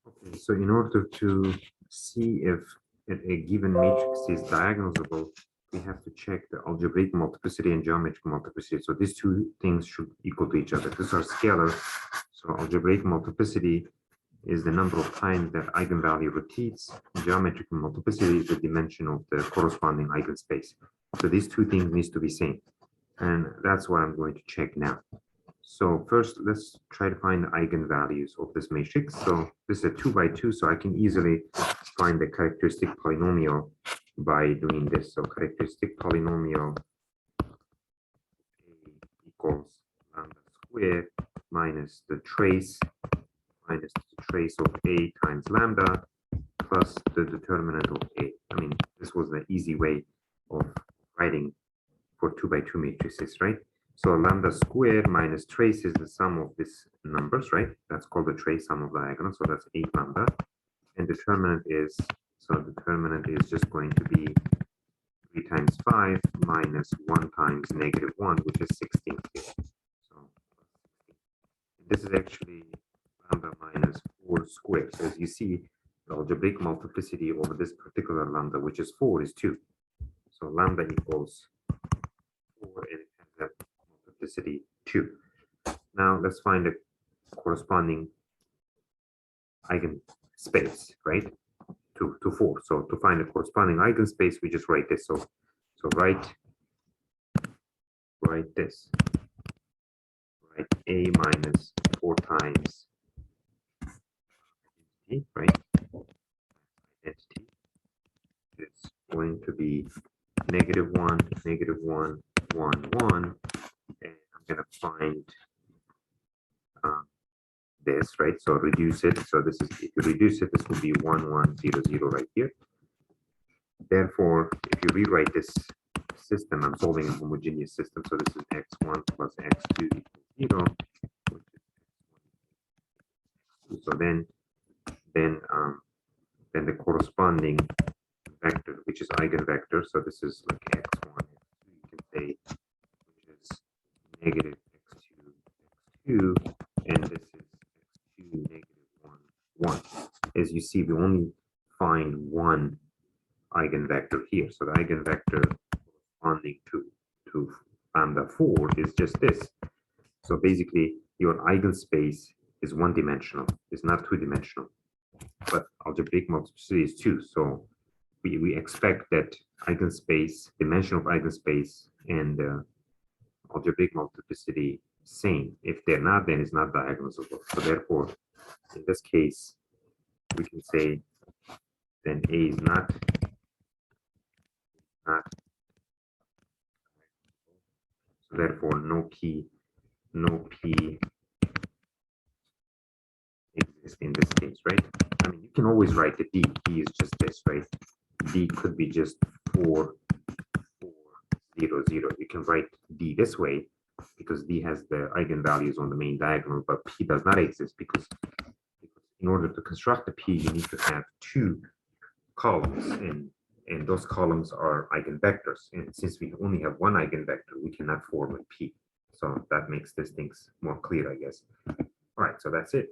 Okay, so in order to see if a given matrix is diagonalizable, we have to check the algebraic multiplicity and geometric multiplicity. So these two things should equal to each other. These are scalar. So algebraic multiplicity is the number of times that eigenvalue repeats. Geometric multiplicity is the dimension of the corresponding eigenspace. So these two things need to be same. And that's what I'm going to check now. So first, let's try to find the eigenvalues of this matrix. So this is a 2 by 2, so I can easily find the characteristic polynomial by doing this. So characteristic polynomial equals lambda squared minus the trace of a times lambda plus the determinant of a. I mean, this was the easy way of writing for 2 by 2 matrices, right? So lambda squared minus trace is the sum of these numbers, right? That's called the trace sum of diagonal. So that's 8 lambda. And determinant is just going to be 3 times 5 minus 1 times -1, which is 16 here. So this is actually lambda minus 4 squared. So as you see, the algebraic multiplicity over this particular lambda, which is 4, is 2. So lambda equals 4, and it has that multiplicity 2. Now let's find a corresponding eigenspace, right? To 4. So to find a corresponding eigenspace, we just write this. So write this. Write a minus 4 times identity, right? Identity is going to be -1, -1, 1, 1, and I'm going to find this, right? So reduce it. So this is, if you reduce it, this will be 1, 1, 0, 0 right here. Therefore, if you rewrite this system, I'm solving a homogeneous system. So this is x1 plus x2 equals 0. So then the corresponding vector, which is eigenvector. So this is like x1, you can say, which is negative x2, x2, and this is x2, -1, 1. As you see, we only find one eigenvector here. So the eigenvector corresponding to lambda 4 is just this. So basically, your eigenspace is one-dimensional. It's not two-dimensional. But algebraic multiplicity is 2. So we expect that eigenspace, dimension of eigenspace, and algebraic multiplicity same. If they're not, then it's not diagonalizable. So therefore, in this case, we can say then A is not. So therefore, no P exists in this case, right? I mean, you can always write the D. D is just this, right? D could be just 4, 4, 0, 0. You can write D this way because D has the eigenvalues on the main diagonal, but P does not exist because in order to construct the P, you need to have 2 columns, and those columns are eigenvectors. And since we only have one eigenvector, we cannot form a P. So that makes these things more clear, I guess. All right, so that's it.